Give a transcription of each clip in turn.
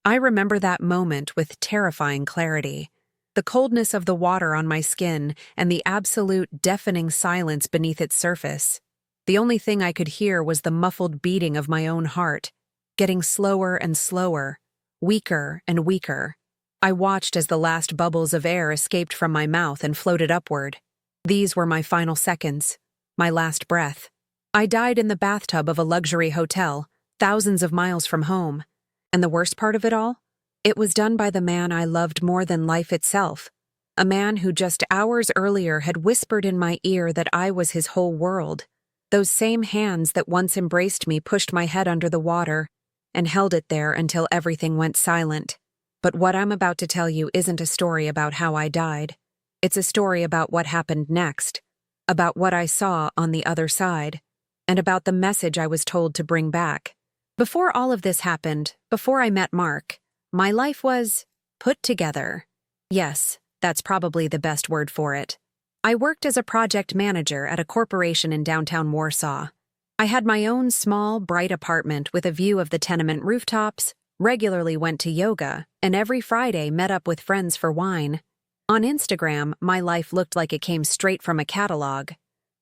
I remember that moment with terrifying clarity. The coldness of the water on my skin and the absolute deafening silence beneath its surface. The only thing I could hear was the muffled beating of my own heart, getting slower and slower, weaker and weaker. I watched as the last bubbles of air escaped from my mouth and floated upward. These were my final seconds, my last breath. I died in the bathtub of a luxury hotel, thousands of miles from home. And the worst part of it all? It was done by the man I loved more than life itself. A man who just hours earlier had whispered in my ear that I was his whole world. Those same hands that once embraced me pushed my head under the water and held it there until everything went silent. But what I'm about to tell you isn't a story about how I died. It's a story about what happened next, about what I saw on the other side, and about the message I was told to bring back. Before all of this happened, before I met Mark, my life was put together. Yes, that's probably the best word for it. I worked as a project manager at a corporation in downtown Warsaw. I had my own small, bright apartment with a view of the tenement rooftops, regularly went to yoga, and every Friday met up with friends for wine. On Instagram, my life looked like it came straight from a catalog.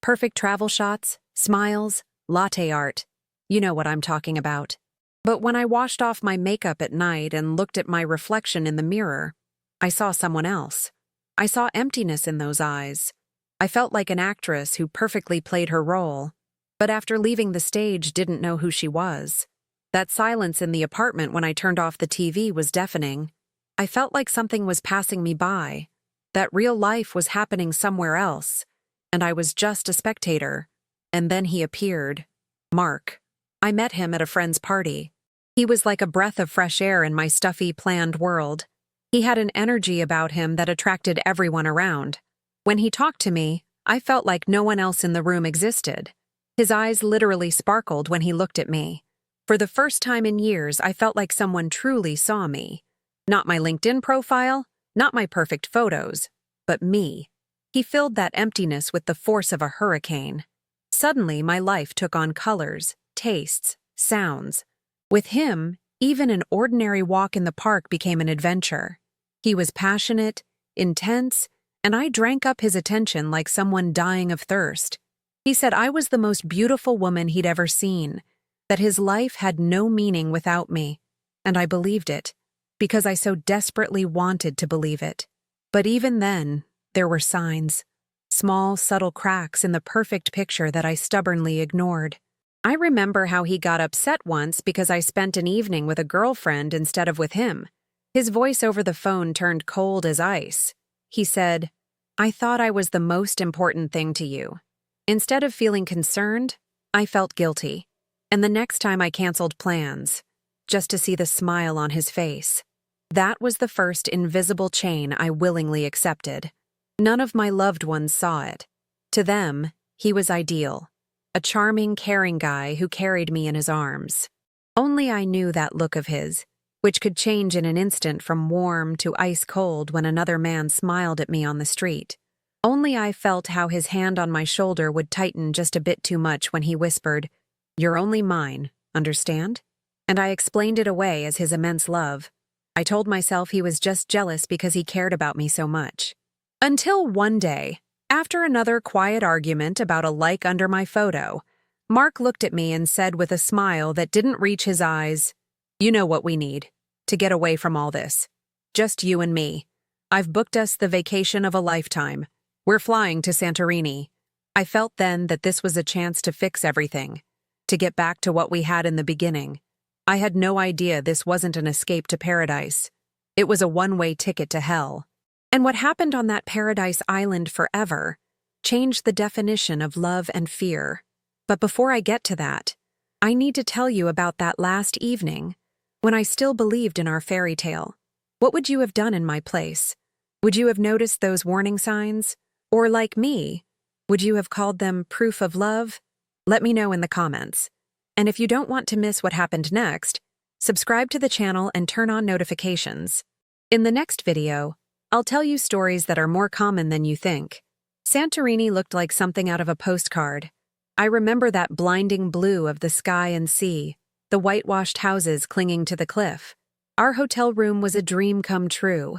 Perfect travel shots, smiles, latte art. You know what I'm talking about. But when I washed off my makeup at night and looked at my reflection in the mirror, I saw someone else. I saw emptiness in those eyes. I felt like an actress who perfectly played her role, but after leaving the stage didn't know who she was. That silence in the apartment when I turned off the TV was deafening. I felt like something was passing me by, that real life was happening somewhere else, and I was just a spectator. And then he appeared. Mark. I met him at a friend's party. He was like a breath of fresh air in my stuffy, planned world. He had an energy about him that attracted everyone around. When he talked to me, I felt like no one else in the room existed. His eyes literally sparkled when he looked at me. For the first time in years, I felt like someone truly saw me. Not my LinkedIn profile, not my perfect photos, but me. He filled that emptiness with the force of a hurricane. Suddenly, my life took on colors, tastes, sounds. With him, even an ordinary walk in the park became an adventure. He was passionate, intense, and I drank up his attention like someone dying of thirst. He said I was the most beautiful woman he'd ever seen, that his life had no meaning without me, and I believed it, because I so desperately wanted to believe it. But even then, there were signs, small, subtle cracks in the perfect picture that I stubbornly ignored. I remember how he got upset once because I spent an evening with a girlfriend instead of with him. His voice over the phone turned cold as ice. He said, "I thought I was the most important thing to you." Instead of feeling concerned, I felt guilty. And the next time I canceled plans, just to see the smile on his face. That was the first invisible chain I willingly accepted. None of my loved ones saw it. To them, he was ideal. A charming, caring guy who carried me in his arms. Only I knew that look of his, which could change in an instant from warm to ice cold when another man smiled at me on the street. Only I felt how his hand on my shoulder would tighten just a bit too much when he whispered, "You're only mine, understand?" And I explained it away as his immense love. I told myself he was just jealous because he cared about me so much. Until one day, after another quiet argument about a like under my photo, Mark looked at me and said with a smile that didn't reach his eyes, "You know what we need, to get away from all this. Just you and me. I've booked us the vacation of a lifetime. We're flying to Santorini." I felt then that this was a chance to fix everything, to get back to what we had in the beginning. I had no idea this wasn't an escape to paradise. It was a one-way ticket to hell. And what happened on that paradise island forever changed the definition of love and fear. But before I get to that, I need to tell you about that last evening when I still believed in our fairy tale. What would you have done in my place? Would you have noticed those warning signs? Or like me, would you have called them proof of love? Let me know in the comments. And if you don't want to miss what happened next, subscribe to the channel and turn on notifications. In the next video, I'll tell you stories that are more common than you think. Santorini looked like something out of a postcard. I remember that blinding blue of the sky and sea, the whitewashed houses clinging to the cliff. Our hotel room was a dream come true.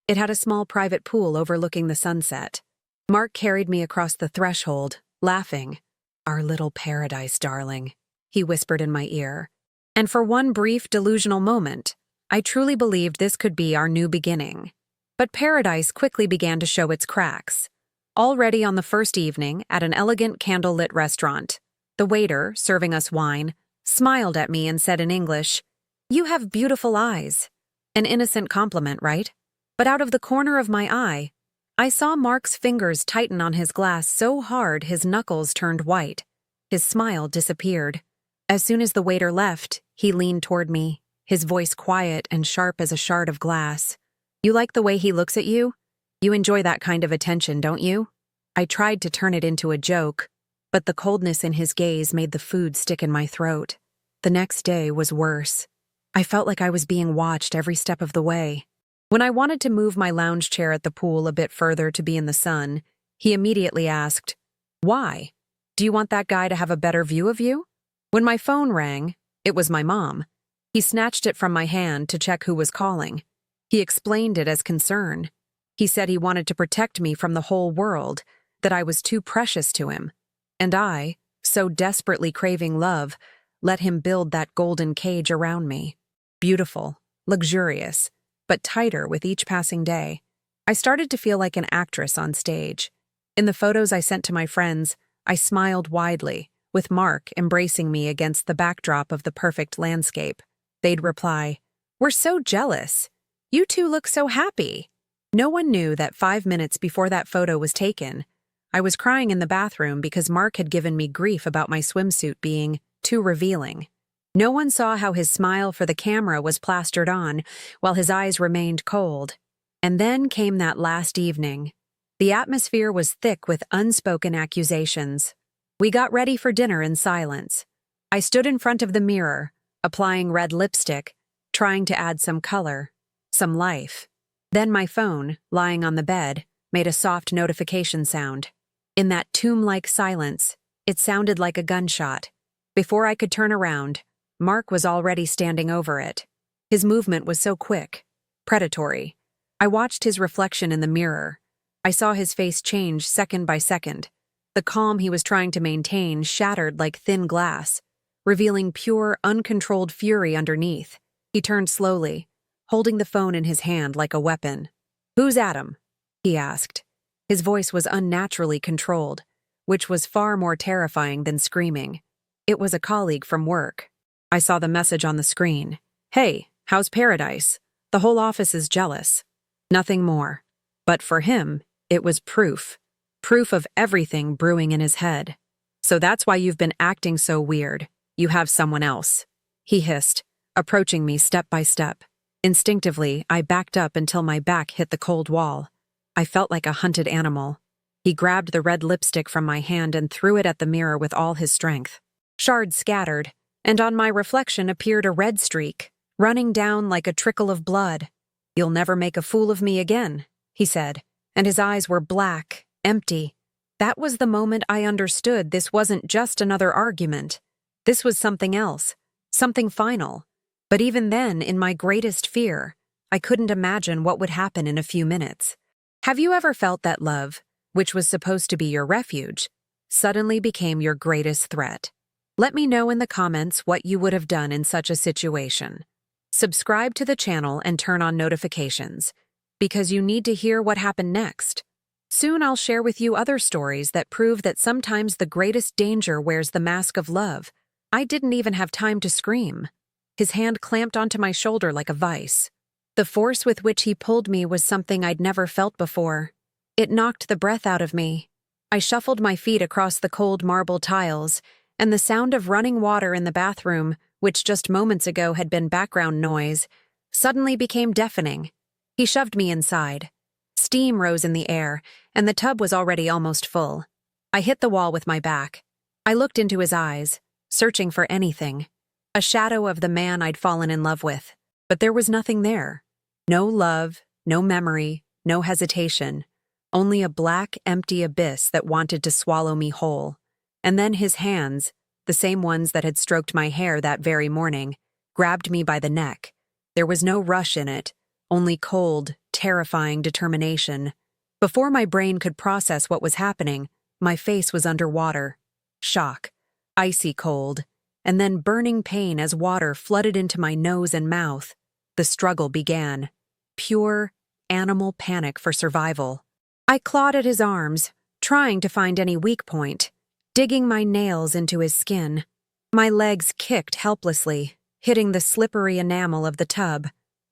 It had a small private pool overlooking the sunset. Mark carried me across the threshold, laughing. "Our little paradise, darling," he whispered in my ear. And for one brief delusional moment, I truly believed this could be our new beginning. But paradise quickly began to show its cracks. Already on the first evening at an elegant candlelit restaurant, the waiter, serving us wine, smiled at me and said in English, "You have beautiful eyes." An innocent compliment, right? But out of the corner of my eye, I saw Mark's fingers tighten on his glass so hard his knuckles turned white. His smile disappeared. As soon as the waiter left, he leaned toward me, his voice quiet and sharp as a shard of glass. "You like the way he looks at you? You enjoy that kind of attention, don't you?" I tried to turn it into a joke, but the coldness in his gaze made the food stick in my throat. The next day was worse. I felt like I was being watched every step of the way. When I wanted to move my lounge chair at the pool a bit further to be in the sun, he immediately asked, "Why? Do you want that guy to have a better view of you?" When my phone rang, it was my mom. He snatched it from my hand to check who was calling. He explained it as concern. He said he wanted to protect me from the whole world, that I was too precious to him. And I, so desperately craving love, let him build that golden cage around me. Beautiful, luxurious, but tighter with each passing day. I started to feel like an actress on stage. In the photos I sent to my friends, I smiled widely, with Mark embracing me against the backdrop of the perfect landscape. They'd reply, "We're so jealous. You two look so happy." No one knew that 5 minutes before that photo was taken, I was crying in the bathroom because Mark had given me grief about my swimsuit being too revealing. No one saw how his smile for the camera was plastered on, while his eyes remained cold. And then came that last evening. The atmosphere was thick with unspoken accusations. We got ready for dinner in silence. I stood in front of the mirror, applying red lipstick, trying to add some color, some life. Then my phone, lying on the bed, made a soft notification sound. In that tomb-like silence, it sounded like a gunshot. Before I could turn around, Mark was already standing over it. His movement was so quick, predatory. I watched his reflection in the mirror. I saw his face change second by second. The calm he was trying to maintain shattered like thin glass, revealing pure, uncontrolled fury underneath. He turned slowly, holding the phone in his hand like a weapon. "Who's Adam?" he asked. His voice was unnaturally controlled, which was far more terrifying than screaming. It was a colleague from work. I saw the message on the screen. "Hey, how's paradise? The whole office is jealous." Nothing more. But for him, it was proof. Proof of everything brewing in his head. "So that's why you've been acting so weird. You have someone else," he hissed, approaching me step by step. Instinctively, I backed up until my back hit the cold wall. I felt like a hunted animal. He grabbed the red lipstick from my hand and threw it at the mirror with all his strength. Shards scattered, and on my reflection appeared a red streak, running down like a trickle of blood. "You'll never make a fool of me again," he said, and his eyes were black, empty. That was the moment I understood this wasn't just another argument. This was something else, something final. But even then, in my greatest fear, I couldn't imagine what would happen in a few minutes. Have you ever felt that love, which was supposed to be your refuge, suddenly became your greatest threat? Let me know in the comments what you would have done in such a situation. Subscribe to the channel and turn on notifications, because you need to hear what happened next. Soon I'll share with you other stories that prove that sometimes the greatest danger wears the mask of love. I didn't even have time to scream. His hand clamped onto my shoulder like a vice. The force with which he pulled me was something I'd never felt before. It knocked the breath out of me. I shuffled my feet across the cold marble tiles, and the sound of running water in the bathroom, which just moments ago had been background noise, suddenly became deafening. He shoved me inside. Steam rose in the air, and the tub was already almost full. I hit the wall with my back. I looked into his eyes, searching for anything. A shadow of the man I'd fallen in love with. But there was nothing there. No love, no memory, no hesitation. Only a black, empty abyss that wanted to swallow me whole. And then his hands, the same ones that had stroked my hair that very morning, grabbed me by the neck. There was no rush in it, only cold, terrifying determination. Before my brain could process what was happening, my face was underwater. Shock, icy cold, and then burning pain as water flooded into my nose and mouth. The struggle began. Pure, animal panic for survival. I clawed at his arms, trying to find any weak point, digging my nails into his skin. My legs kicked helplessly, hitting the slippery enamel of the tub.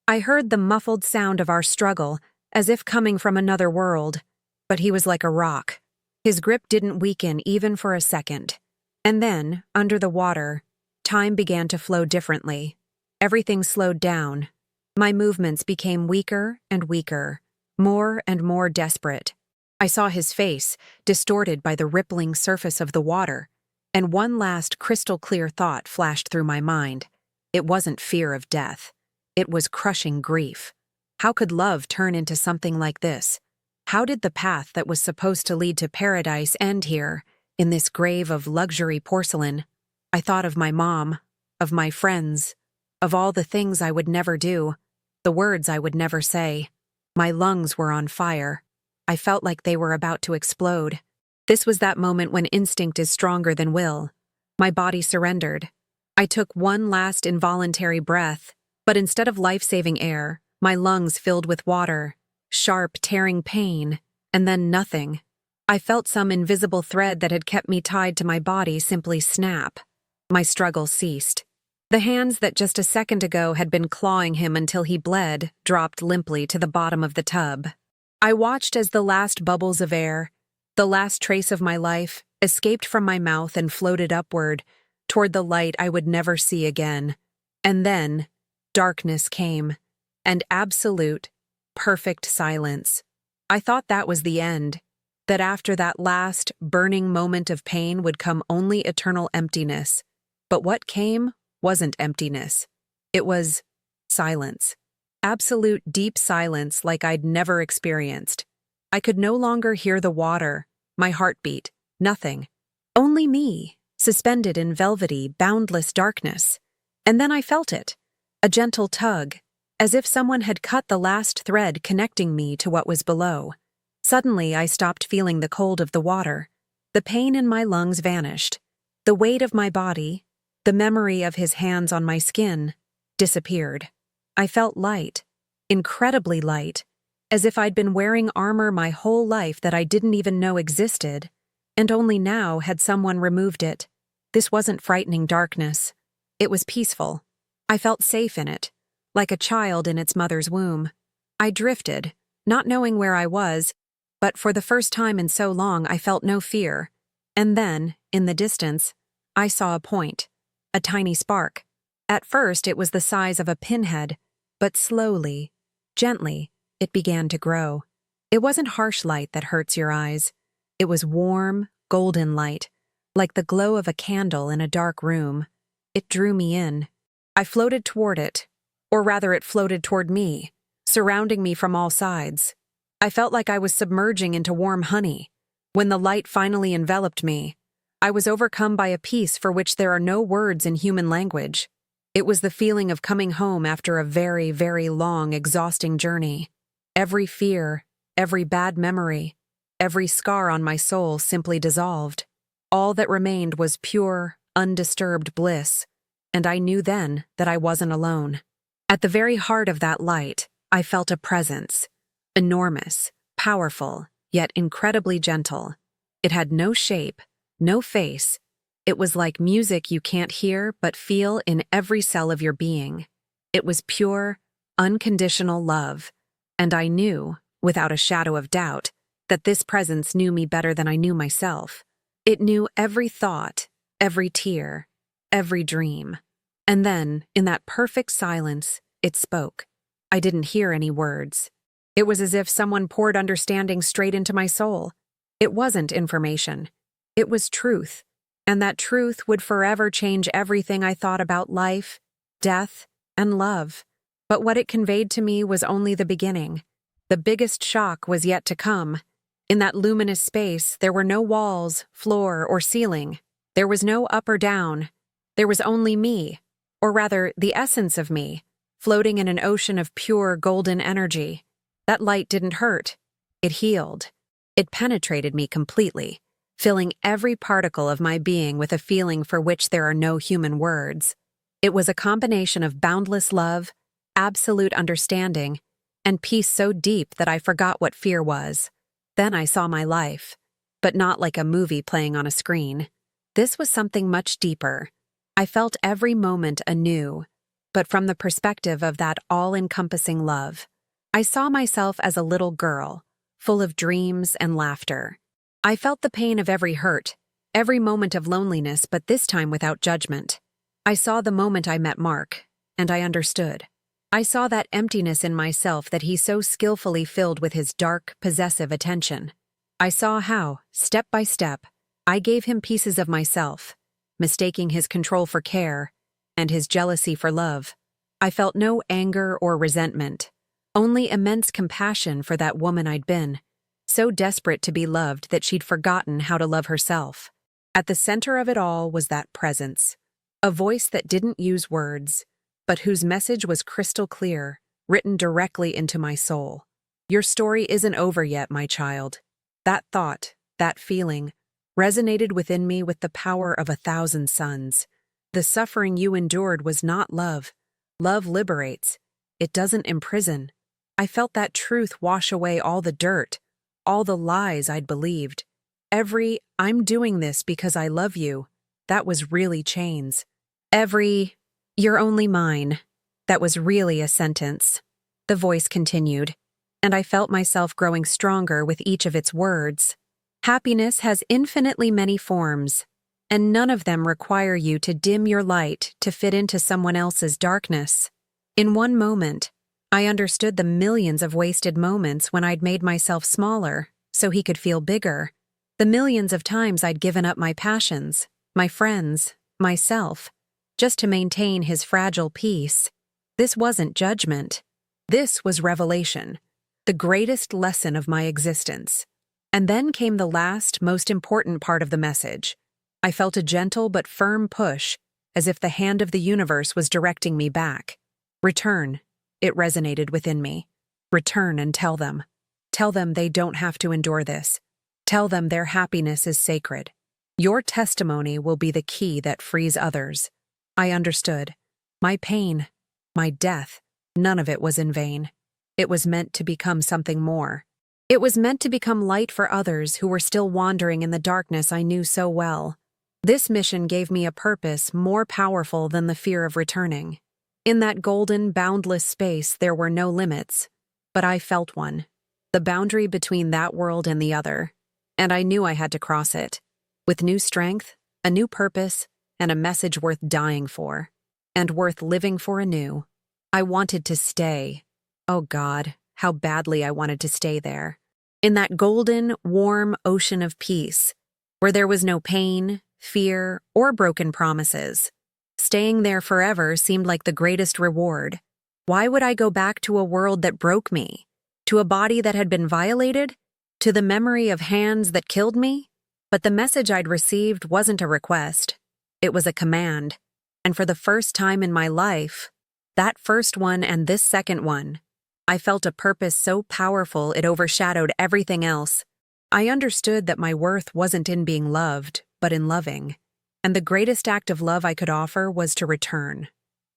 I heard the muffled sound of our struggle, as if coming from another world, but he was like a rock. His grip didn't weaken even for a second. And then, under the water, time began to flow differently. Everything slowed down. My movements became weaker and weaker, more and more desperate. I saw his face, distorted by the rippling surface of the water, and one last crystal-clear thought flashed through my mind. It wasn't fear of death. It was crushing grief. How could love turn into something like this? How did the path that was supposed to lead to paradise end here, in this grave of luxury porcelain? I thought of my mom, of my friends, of all the things I would never do, the words I would never say. My lungs were on fire. I felt like they were about to explode. This was that moment when instinct is stronger than will. My body surrendered. I took one last involuntary breath, but instead of life-saving air, my lungs filled with water, sharp, tearing pain, and then nothing. I felt some invisible thread that had kept me tied to my body simply snap. My struggle ceased. The hands that just a second ago had been clawing him until he bled dropped limply to the bottom of the tub. I watched as the last bubbles of air, the last trace of my life, escaped from my mouth and floated upward, toward the light I would never see again. And then, darkness came, and absolute, perfect silence. I thought that was the end, that after that last, burning moment of pain would come only eternal emptiness. But what came wasn't emptiness. It was silence. Absolute deep silence like I'd never experienced. I could no longer hear the water, my heartbeat, nothing. Only me, suspended in velvety, boundless darkness. And then I felt it. A gentle tug, as if someone had cut the last thread connecting me to what was below. Suddenly, I stopped feeling the cold of the water. The pain in my lungs vanished. The weight of my body, the memory of his hands on my skin, disappeared. I felt light, incredibly light, as if I'd been wearing armor my whole life that I didn't even know existed, and only now had someone removed it. This wasn't frightening darkness. It was peaceful. I felt safe in it, like a child in its mother's womb. I drifted, not knowing where I was, but for the first time in so long I felt no fear. And then, in the distance, I saw a point, a tiny spark. At first it was the size of a pinhead, but slowly, gently, it began to grow. It wasn't harsh light that hurts your eyes. It was warm, golden light, like the glow of a candle in a dark room. It drew me in. I floated toward it, or rather it floated toward me, surrounding me from all sides. I felt like I was submerging into warm honey. When the light finally enveloped me, I was overcome by a peace for which there are no words in human language. It was the feeling of coming home after a very, very long, exhausting journey. Every fear, every bad memory, every scar on my soul simply dissolved. All that remained was pure, undisturbed bliss, and I knew then that I wasn't alone. At the very heart of that light, I felt a presence. Enormous, powerful, yet incredibly gentle. It had no shape, no face. It was like music you can't hear but feel in every cell of your being. It was pure, unconditional love, and I knew, without a shadow of doubt, that this presence knew me better than I knew myself. It knew every thought, every tear, every dream. And then, in that perfect silence, it spoke. I didn't hear any words. It was as if someone poured understanding straight into my soul. It wasn't information. It was truth. And that truth would forever change everything I thought about life, death, and love. But what it conveyed to me was only the beginning. The biggest shock was yet to come. In that luminous space, there were no walls, floor, or ceiling. There was no up or down. There was only me, or rather, the essence of me, floating in an ocean of pure golden energy. That light didn't hurt. It healed. It penetrated me completely, filling every particle of my being with a feeling for which there are no human words. It was a combination of boundless love, absolute understanding, and peace so deep that I forgot what fear was. Then I saw my life, but not like a movie playing on a screen. This was something much deeper. I felt every moment anew, but from the perspective of that all-encompassing love. I saw myself as a little girl, full of dreams and laughter. I felt the pain of every hurt, every moment of loneliness, but this time without judgment. I saw the moment I met Mark, and I understood. I saw that emptiness in myself that he so skillfully filled with his dark, possessive attention. I saw how, step by step, I gave him pieces of myself, mistaking his control for care and his jealousy for love. I felt no anger or resentment, only immense compassion for that woman I'd been, so desperate to be loved that she'd forgotten how to love herself. At the center of it all was that presence, a voice that didn't use words, but whose message was crystal clear, written directly into my soul. Your story isn't over yet, my child. That thought, that feeling, resonated within me with the power of 1,000 suns. The suffering you endured was not love. Love liberates. It doesn't imprison. I felt that truth wash away all the dirt, all the lies I'd believed. Every, I'm doing this because I love you, that was really chains. Every, you're only mine, that was really a sentence. The voice continued, and I felt myself growing stronger with each of its words. Happiness has infinitely many forms, and none of them require you to dim your light to fit into someone else's darkness. In one moment, I understood the millions of wasted moments when I'd made myself smaller so he could feel bigger. The millions of times I'd given up my passions, my friends, myself, just to maintain his fragile peace. This wasn't judgment. This was revelation, the greatest lesson of my existence. And then came the last, most important part of the message. I felt a gentle but firm push, as if the hand of the universe was directing me back. Return, it resonated within me. Return and tell them. Tell them they don't have to endure this. Tell them their happiness is sacred. Your testimony will be the key that frees others. I understood. My pain, my death, none of it was in vain. It was meant to become something more. It was meant to become light for others who were still wandering in the darkness I knew so well. This mission gave me a purpose more powerful than the fear of returning. In that golden, boundless space there were no limits, but I felt one, the boundary between that world and the other, and I knew I had to cross it, with new strength, a new purpose, and a message worth dying for, and worth living for anew. I wanted to stay. Oh God, how badly I wanted to stay there. In that golden, warm ocean of peace, where there was no pain, fear, or broken promises. Staying there forever seemed like the greatest reward. Why would I go back to a world that broke me? To a body that had been violated? To the memory of hands that killed me? But the message I'd received wasn't a request. It was a command. And for the first time in my life, that first one and this second one, I felt a purpose so powerful it overshadowed everything else. I understood that my worth wasn't in being loved, but in loving. And the greatest act of love I could offer was to return.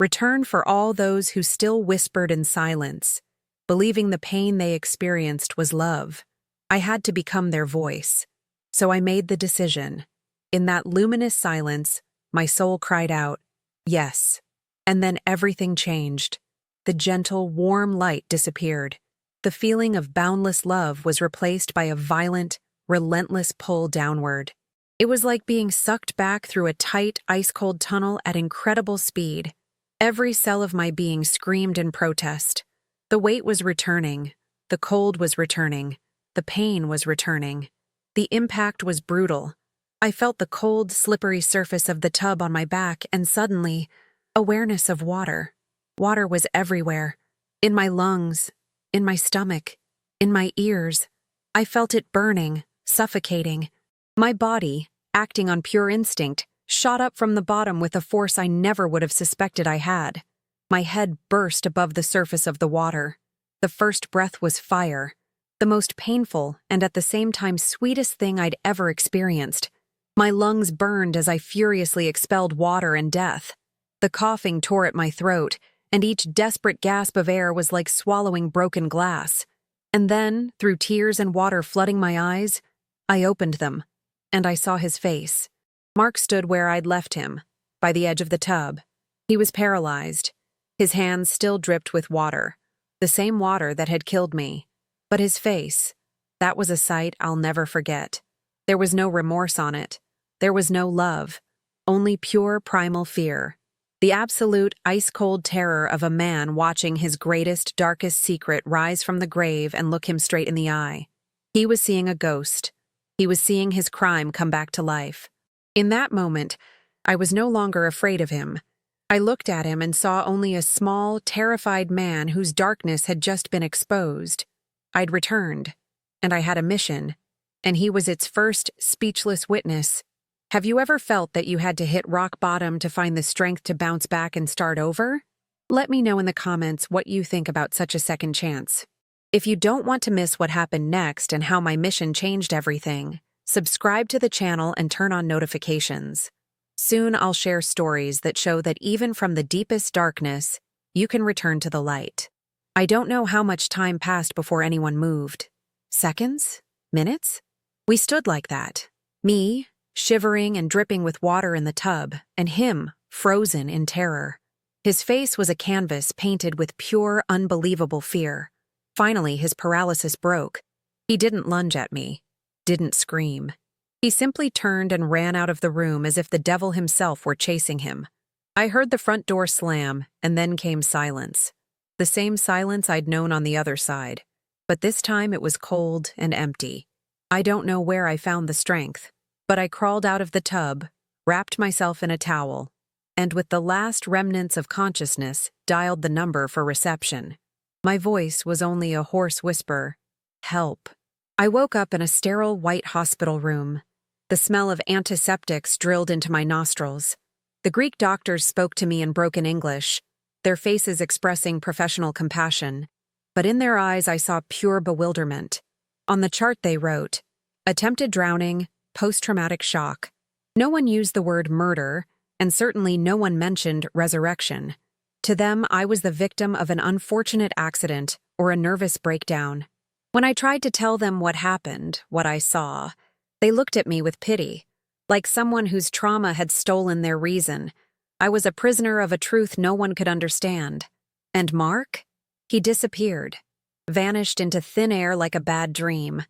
Return for all those who still whispered in silence, believing the pain they experienced was love. I had to become their voice. So I made the decision. In that luminous silence, my soul cried out, yes. And then everything changed. The gentle, warm light disappeared. The feeling of boundless love was replaced by a violent, relentless pull downward. It was like being sucked back through a tight, ice-cold tunnel at incredible speed. Every cell of my being screamed in protest. The weight was returning. The cold was returning. The pain was returning. The impact was brutal. I felt the cold, slippery surface of the tub on my back, and suddenly, awareness of water. Water was everywhere. In my lungs, in my stomach, in my ears. I felt it burning, suffocating. My body, acting on pure instinct, shot up from the bottom with a force I never would have suspected I had. My head burst above the surface of the water. The first breath was fire, the most painful and at the same time sweetest thing I'd ever experienced. My lungs burned as I furiously expelled water and death. The coughing tore at my throat, and each desperate gasp of air was like swallowing broken glass. And then, through tears and water flooding my eyes, I opened them, and I saw his face. Mark stood where I'd left him, by the edge of the tub. He was paralyzed. His hands still dripped with water, the same water that had killed me. But his face, that was a sight I'll never forget. There was no remorse on it. There was no love, only pure primal fear. The absolute ice-cold terror of a man watching his greatest, darkest secret rise from the grave and look him straight in the eye. He was seeing a ghost. He was seeing his crime come back to life. In that moment, I was no longer afraid of him. I looked at him and saw only a small, terrified man whose darkness had just been exposed. I'd returned, and I had a mission, and he was its first speechless witness. Have you ever felt that you had to hit rock bottom to find the strength to bounce back and start over? Let me know in the comments what you think about such a second chance. If you don't want to miss what happened next and how my mission changed everything, subscribe to the channel and turn on notifications. Soon I'll share stories that show that even from the deepest darkness, you can return to the light. I don't know how much time passed before anyone moved. Seconds? Minutes? We stood like that. Me, shivering and dripping with water in the tub, and him, frozen in terror. His face was a canvas painted with pure, unbelievable fear. Finally, his paralysis broke. He didn't lunge at me, didn't scream. He simply turned and ran out of the room as if the devil himself were chasing him. I heard the front door slam, and then came silence. The same silence I'd known on the other side, but this time it was cold and empty. I don't know where I found the strength, but I crawled out of the tub, wrapped myself in a towel, and with the last remnants of consciousness, dialed the number for reception. My voice was only a hoarse whisper, "Help." I woke up in a sterile white hospital room. The smell of antiseptics drilled into my nostrils. The Greek doctors spoke to me in broken English, their faces expressing professional compassion, but in their eyes I saw pure bewilderment. On the chart they wrote, "Attempted drowning, post-traumatic shock." No one used the word murder, and certainly no one mentioned resurrection. To them, I was the victim of an unfortunate accident or a nervous breakdown. When I tried to tell them what happened, what I saw, they looked at me with pity, like someone whose trauma had stolen their reason. I was a prisoner of a truth no one could understand. And Mark? He disappeared, vanished into thin air like a bad dream,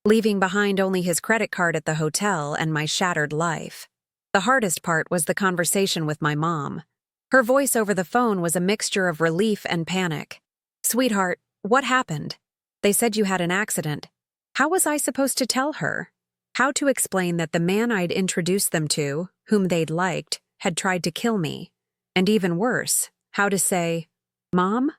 leaving behind only his credit card at the hotel and my shattered life. The hardest part was the conversation with my mom. Her voice over the phone was a mixture of relief and panic. "Sweetheart, what happened? They said you had an accident." How was I supposed to tell her? How to explain that the man I'd introduced them to, whom they'd liked, had tried to kill me? And even worse, how to say, "Mom,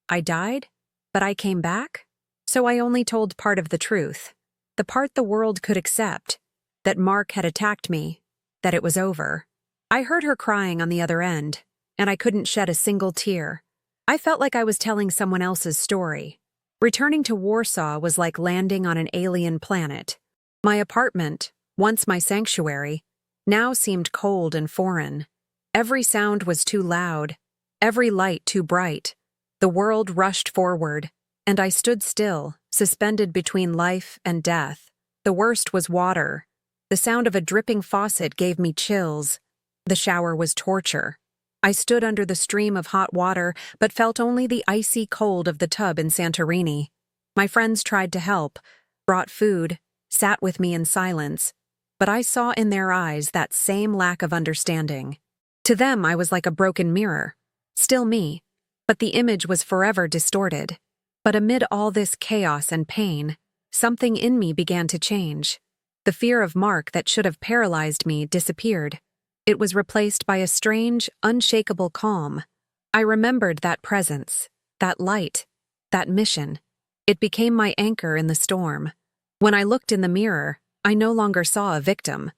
I died, but I came back?" So I only told part of the truth, the part the world could accept, that Mark had attacked me, that it was over. I heard her crying on the other end, and I couldn't shed a single tear. I felt like I was telling someone else's story. Returning to Warsaw was like landing on an alien planet. My apartment, once my sanctuary, now seemed cold and foreign. Every sound was too loud, every light too bright. The world rushed forward, and I stood still, suspended between life and death. The worst was water. The sound of a dripping faucet gave me chills. The shower was torture. I stood under the stream of hot water, but felt only the icy cold of the tub in Santorini. My friends tried to help, brought food, sat with me in silence, but I saw in their eyes that same lack of understanding. To them, I was like a broken mirror, still me, but the image was forever distorted. But amid all this chaos and pain, something in me began to change. The fear of Mark that should have paralyzed me disappeared. It was replaced by a strange, unshakable calm. I remembered that presence, that light, that mission. It became my anchor in the storm. When I looked in the mirror, I no longer saw a victim.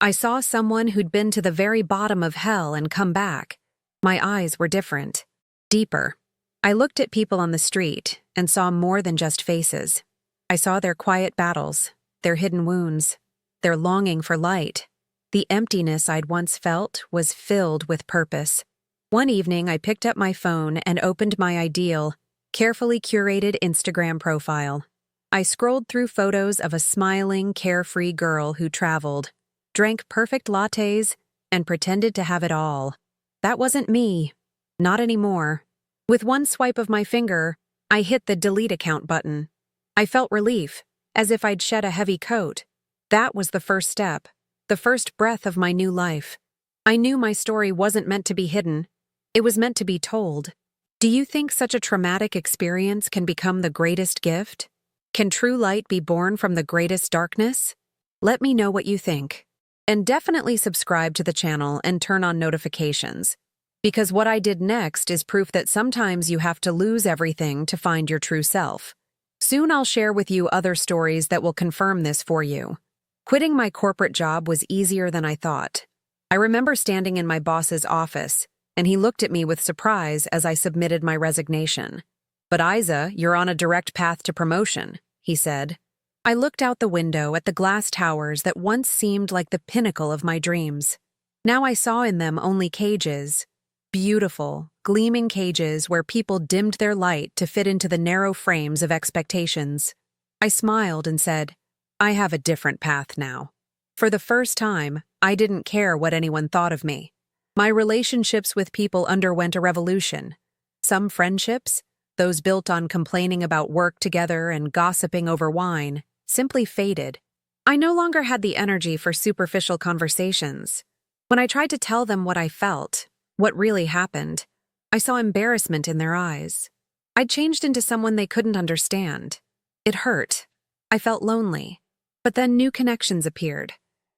I saw someone who'd been to the very bottom of hell and come back. My eyes were different. deeper. I looked at people on the street and saw more than just faces. I saw their quiet battles, their hidden wounds, their longing for light. The emptiness I'd once felt was filled with purpose. One evening, I picked up my phone and opened my ideal, carefully curated Instagram profile. I scrolled through photos of a smiling, carefree girl who traveled, drank perfect lattes, and pretended to have it all. That wasn't me. Not anymore. With one swipe of my finger, I hit the delete account button. I felt relief, as if I'd shed a heavy coat. That was the first step, the first breath of my new life. I knew my story wasn't meant to be hidden. It was meant to be told. Do you think such a traumatic experience can become the greatest gift? Can true light be born from the greatest darkness? Let me know what you think. And definitely subscribe to the channel and turn on notifications. Because what I did next is proof that sometimes you have to lose everything to find your true self. Soon I'll share with you other stories that will confirm this for you. Quitting my corporate job was easier than I thought. I remember standing in my boss's office, and he looked at me with surprise as I submitted my resignation. "But Isa, you're on a direct path to promotion," he said. I looked out the window at the glass towers that once seemed like the pinnacle of my dreams. Now I saw in them only cages. Beautiful, gleaming cages where people dimmed their light to fit into the narrow frames of expectations. I smiled and said, I have a different path now. For the first time, I didn't care what anyone thought of me. My relationships with people underwent a revolution. Some friendships, those built on complaining about work together and gossiping over wine, simply faded. I no longer had the energy for superficial conversations. When I tried to tell them what I felt, what really happened, I saw embarrassment in their eyes. I'd changed into someone they couldn't understand. It hurt. I felt lonely. But then new connections appeared.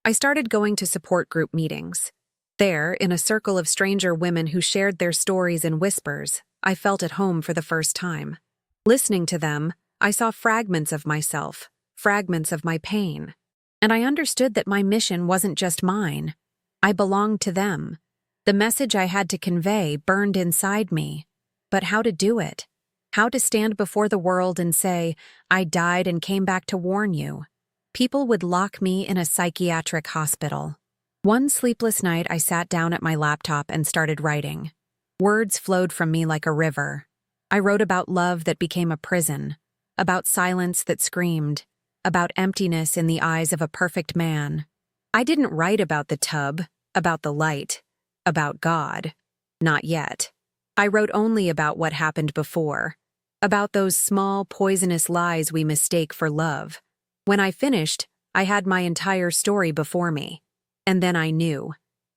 I started going to support group meetings. There, in a circle of stranger women who shared their stories in whispers, I felt at home for the first time. Listening to them, I saw fragments of myself, fragments of my pain. And I understood that my mission wasn't just mine. I belonged to them. The message I had to convey burned inside me. But how to do it? How to stand before the world and say, I died and came back to warn you? People would lock me in a psychiatric hospital. One sleepless night, I sat down at my laptop and started writing. Words flowed from me like a river. I wrote about love that became a prison, about silence that screamed, about emptiness in the eyes of a perfect man. I didn't write about the tub, about the light, about God. Not yet. I wrote only about what happened before, about those small, poisonous lies we mistake for love. When I finished, I had my entire story before me. And then I knew.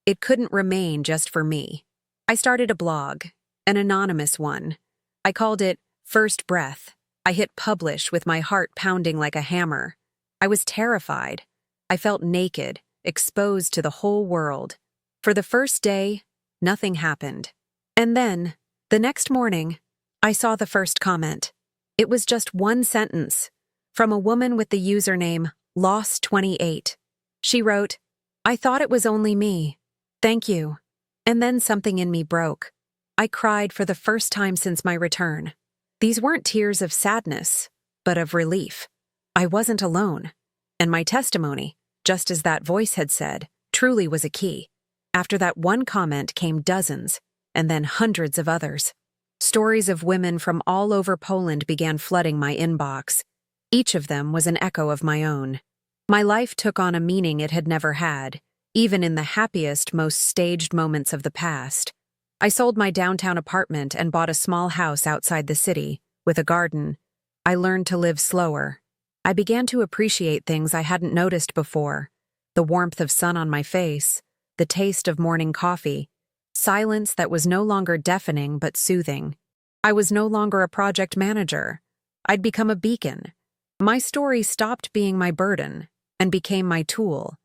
It couldn't remain just for me. I started a blog, an anonymous one. I called it First Breath. I hit publish with my heart pounding like a hammer. I was terrified. I felt naked, exposed to the whole world. For the first day, nothing happened. And then, the next morning, I saw the first comment. It was just one sentence, from a woman with the username Loss28. She wrote, I thought it was only me. Thank you. And then something in me broke. I cried for the first time since my return. These weren't tears of sadness, but of relief. I wasn't alone. And my testimony, just as that voice had said, truly was a key. After that one comment came dozens, and then hundreds of others. Stories of women from all over Poland began flooding my inbox. Each of them was an echo of my own. My life took on a meaning it had never had, even in the happiest, most staged moments of the past. I sold my downtown apartment and bought a small house outside the city, with a garden. I learned to live slower. I began to appreciate things I hadn't noticed before. The warmth of sun on my face, the taste of morning coffee, silence that was no longer deafening but soothing. I was no longer a project manager. I'd become a beacon. My story stopped being my burden and became my tool.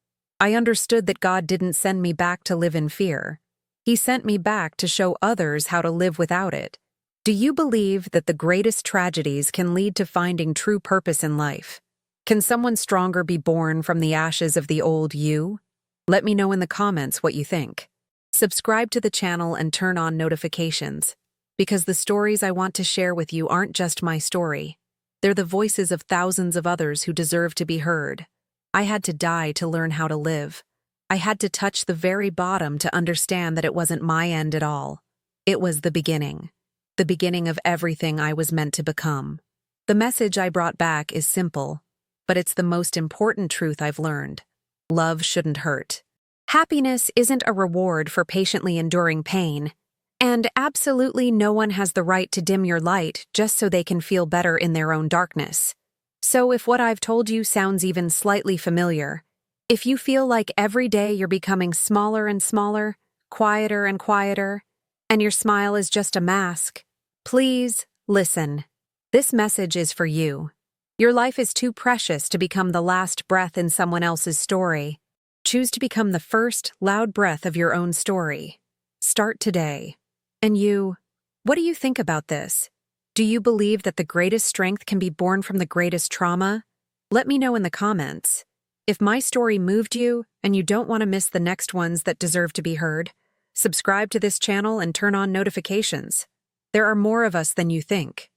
I understood that God didn't send me back to live in fear. He sent me back to show others how to live without it. Do you believe that the greatest tragedies can lead to finding true purpose in life? Can someone stronger be born from the ashes of the old you? Let me know in the comments what you think. Subscribe to the channel and turn on notifications. Because the stories I want to share with you aren't just my story. They're the voices of thousands of others who deserve to be heard. I had to die to learn how to live. I had to touch the very bottom to understand that it wasn't my end at all. It was the beginning of everything I was meant to become. The message I brought back is simple, but it's the most important truth I've learned. Love shouldn't hurt. Happiness isn't a reward for patiently enduring pain, and absolutely no one has the right to dim your light just so they can feel better in their own darkness. So if what I've told you sounds even slightly familiar, if you feel like every day you're becoming smaller and smaller, quieter and quieter, and your smile is just a mask, please listen. This message is for you. Your life is too precious to become the last breath in someone else's story. Choose to become the first loud breath of your own story. Start today. And you, what do you think about this? Do you believe that the greatest strength can be born from the greatest trauma? Let me know in the comments. If my story moved you and you don't want to miss the next ones that deserve to be heard, subscribe to this channel and turn on notifications. There are more of us than you think.